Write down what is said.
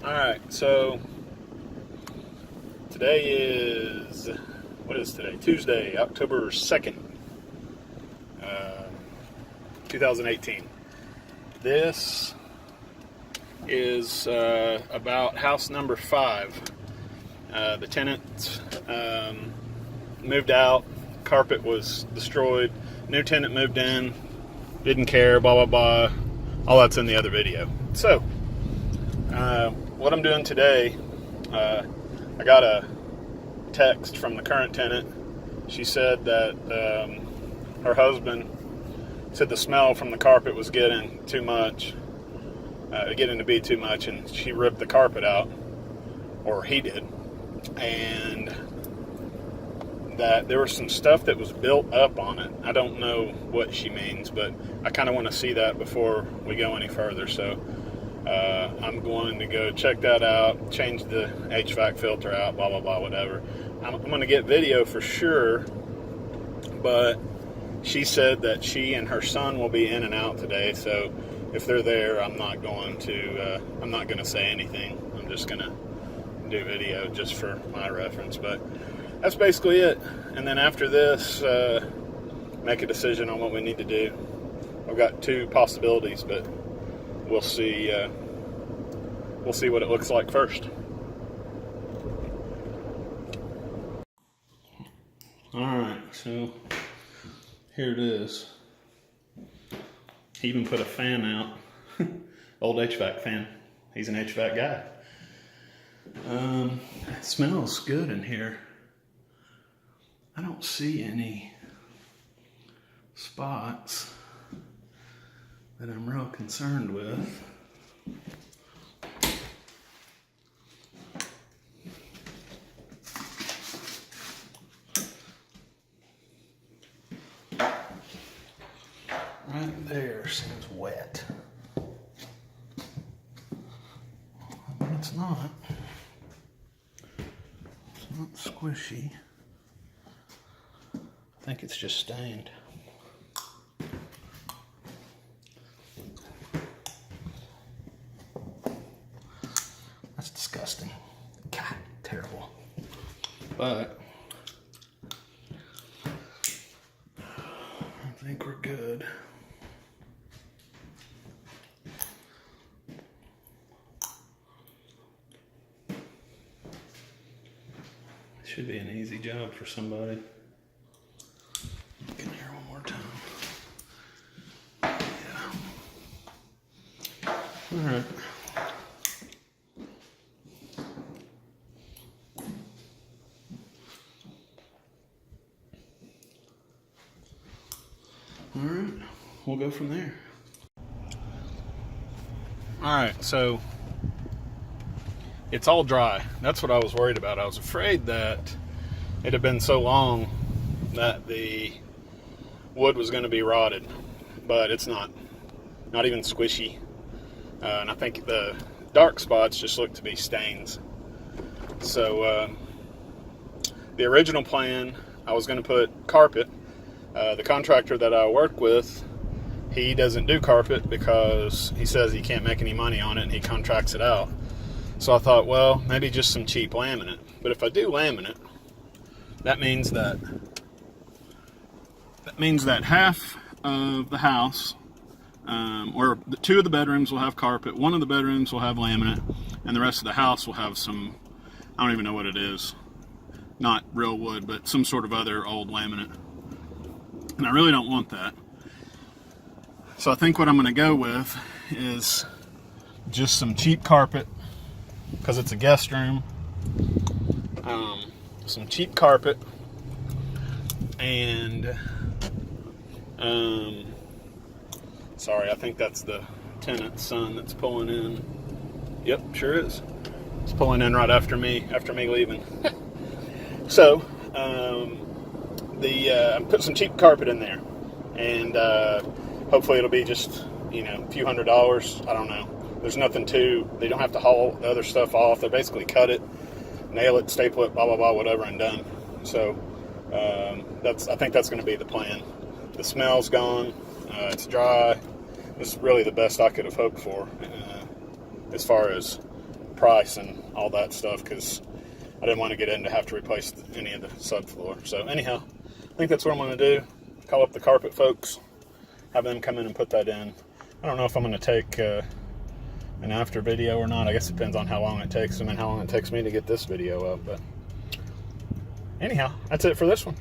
Alright, so today is, what is today? Tuesday, October 2nd, 2018. This is about house number 5. The tenant moved out, carpet was destroyed, new tenant moved in, didn't care, blah, blah, blah. All that's in the other video. So, what I'm doing today, I got a text from the current tenant. She said that her husband said the smell from the carpet was getting too much, getting to be too much, and she ripped the carpet out, or he did, and that there was some stuff that was built up on it. I don't know what she means, but I kind of want to see that before we go any further. So I'm going to go check that out, change the HVAC filter out, blah, blah, blah, whatever. I'm going to get video for sure, but she said that she and her son will be in and out today, so if they're there, I'm not going to say anything. I'm just going to do video just for my reference, but that's basically it. And then after this, make a decision on what we need to do. I've got 2 possibilities, but we'll see. We'll see what it looks like first. All right, so here it is. He even put a fan out, old HVAC fan. He's an HVAC guy. It smells good in here. I don't see any spots that I'm real concerned with. Right there seems wet. But it's not. It's not squishy. I think it's just stained. That's disgusting. God, terrible. But I think we're good. Should be an easy job for somebody. Look in here one more time. Yeah. All right. All right. We'll go from there. All right. So it's all dry. That's what I was worried about. I was afraid that it had been so long that the wood was going to be rotted, but it's not even squishy. And I think the dark spots just look to be stains. So the original plan, I was going to put carpet. The contractor that I work with, he doesn't do carpet because he says he can't make any money on it and he contracts it out. So I thought, well, maybe just some cheap laminate. But if I do laminate, that means that half of the house, or 2 of the bedrooms will have carpet, 1 of the bedrooms will have laminate, and the rest of the house will have some, I don't even know what it is, not real wood, but some sort of other old laminate. And I really don't want that. So I think what I'm going to go with is just some cheap carpet, because it's a guest room. Some cheap carpet, and sorry, I think that's the tenant's son that's pulling in. Yep, sure is. It's pulling in right after me leaving. So I put some cheap carpet in there, and hopefully it'll be just a few $100s. I don't know. There's nothing they don't have to haul the other stuff off. They basically cut it, nail it, staple it, blah, blah, blah, whatever, and done. So I think that's going to be the plan. The smell's gone. It's dry. This is really the best I could have hoped for as far as price and all that stuff, because I didn't want to get in to have to replace any of the subfloor. So anyhow, I think that's what I'm going to do. Call up the carpet folks, have them come in and put that in. I don't know if I'm going to take an after video or not. I guess it depends on how long it takes them and how long it takes me to get this video up. But anyhow, that's it for this one.